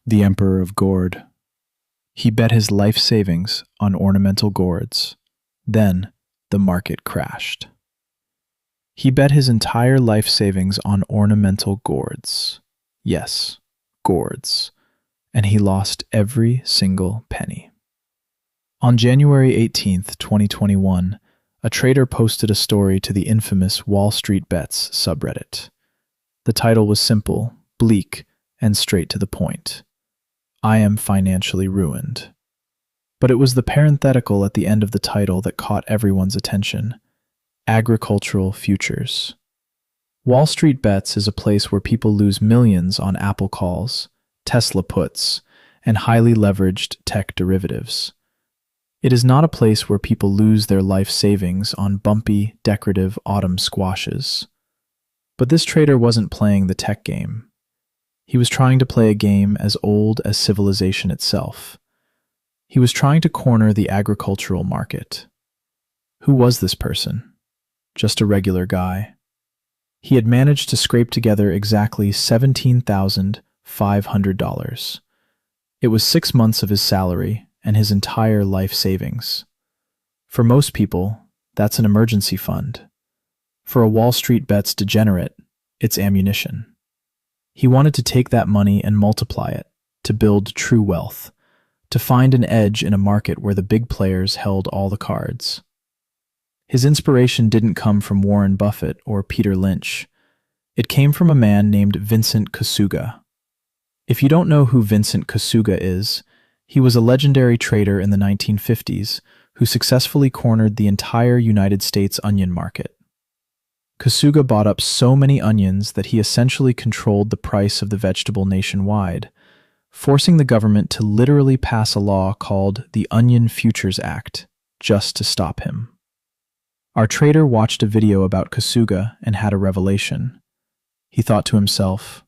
the Emperor of Gourd. He bet his life savings on ornamental gourds. Then, the market crashed. He bet his entire life savings on ornamental gourds. Yes, gourds. And he lost every single penny. On January 18th, 2021, a trader posted a story to the infamous wallstreetbets subreddit. The title was simple, bleak, and straight to the point. I am financially ruined. But it was the parenthetical at the end of the title that caught everyone's attention. Agricultural futures. Wallstreetbets is a place where people lose millions on Apple calls, Tesla puts, and highly leveraged tech derivatives. It is not a place where people lose their life savings on bumpy, decorative autumn squashes. But this trader wasn't playing the tech game. He was trying to play a game as old as civilization itself. He was trying to corner the agricultural market. Who was this person? Just a regular guy. He had managed to scrape together exactly $17,500. It was 6 months of his salary and his entire life savings. For most people, that's an emergency fund. For a wallstreetbets degenerate, it's ammunition. He wanted to take that money and multiply it, to build true wealth, to find an edge in a market where the big players held all the cards. His inspiration didn't come from Warren Buffett or Peter Lynch. It came from a man named Vincent Kosuga. If you don't know who Vincent Kosuga is, he was a legendary trader in the 1950s who successfully cornered the entire United States onion market. Kosuga bought up so many onions that he essentially controlled the price of the vegetable nationwide, forcing the government to literally pass a law called the Onion Futures Act just to stop him. Our trader watched a video about Kosuga and had a revelation. He thought to himself,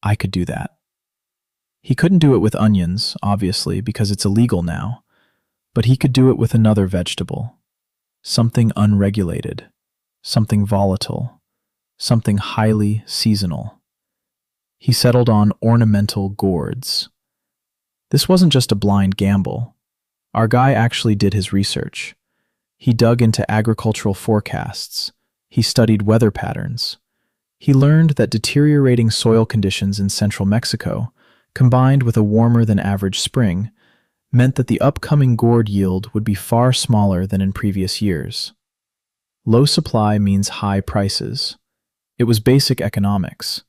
I could do that. He couldn't do it with onions, obviously, because it's illegal now, but he could do it with another vegetable, something unregulated, something volatile, something highly seasonal. He settled on ornamental gourds. This wasn't just a blind gamble. Our guy actually did his research. He dug into agricultural forecasts. He studied weather patterns. He learned that deteriorating soil conditions in central Mexico, combined with a warmer than average spring, meant that the upcoming gourd yield would be far smaller than in previous years. Low supply means high prices. It was basic economics.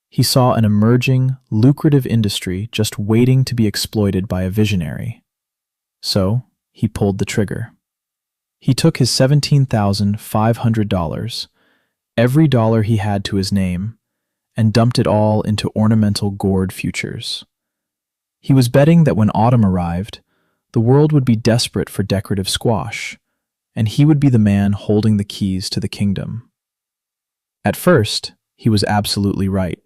He saw an emerging, lucrative industry just waiting to be exploited by a visionary. So, he pulled the trigger. He took his $17,500, every dollar he had to his name, and dumped it all into ornamental gourd futures. He was betting that when autumn arrived, the world would be desperate for decorative squash, and he would be the man holding the keys to the kingdom. At first, he was absolutely right.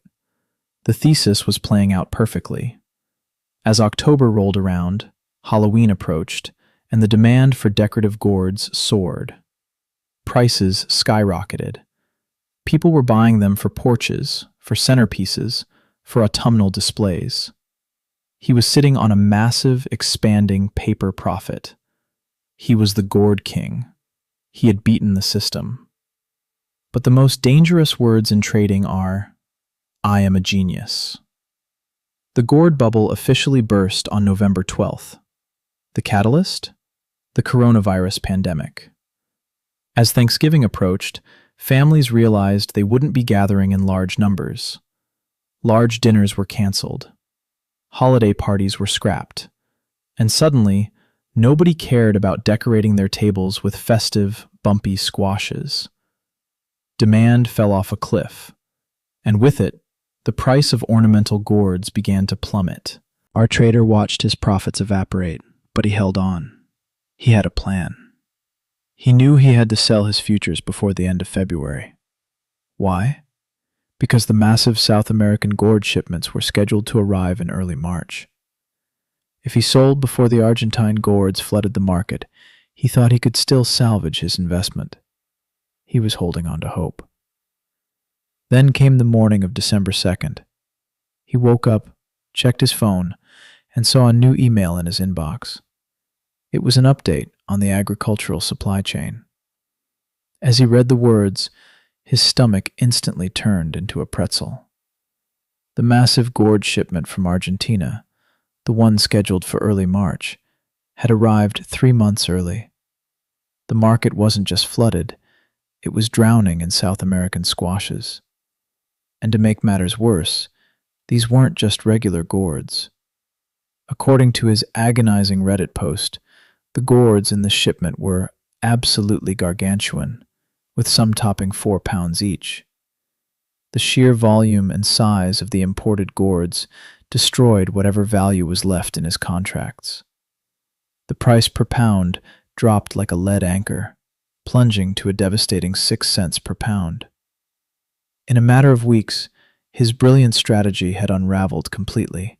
The thesis was playing out perfectly. As October rolled around, Halloween approached, and the demand for decorative gourds soared. Prices skyrocketed. People were buying them for porches, for centerpieces, for autumnal displays. He was sitting on a massive, expanding paper profit. He was the gourd king. He had beaten the system. But the most dangerous words in trading are, I am a genius. The gourd bubble officially burst on November 12th. The catalyst? The coronavirus pandemic. As Thanksgiving approached, families realized they wouldn't be gathering in large numbers. Large dinners were canceled. Holiday parties were scrapped. And suddenly, nobody cared about decorating their tables with festive, bumpy squashes. Demand fell off a cliff, and with it, the price of ornamental gourds began to plummet. Our trader watched his profits evaporate, but he held on. He had a plan. He knew he had to sell his futures before the end of February. Why? Because the massive South American gourd shipments were scheduled to arrive in early March. If he sold before the Argentine gourds flooded the market, he thought he could still salvage his investment. He was holding on to hope. Then came the morning of December 2nd. He woke up checked his phone, and saw a new email in his inbox. It was an update on the agricultural supply chain. As he read the words, his stomach instantly turned into a pretzel. The massive gourd shipment from Argentina, the one scheduled for early March, had arrived 3 months early. The market wasn't just flooded, it was drowning in South American squashes. And to make matters worse, these weren't just regular gourds. According to his agonizing Reddit post, the gourds in the shipment were absolutely gargantuan, with some topping 4 pounds each. The sheer volume and size of the imported gourds destroyed whatever value was left in his contracts. The price per pound dropped like a lead anchor, plunging to a devastating 6 cents per pound. In a matter of weeks, his brilliant strategy had unraveled completely.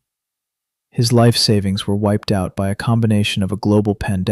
His life savings were wiped out by a combination of a global pandemic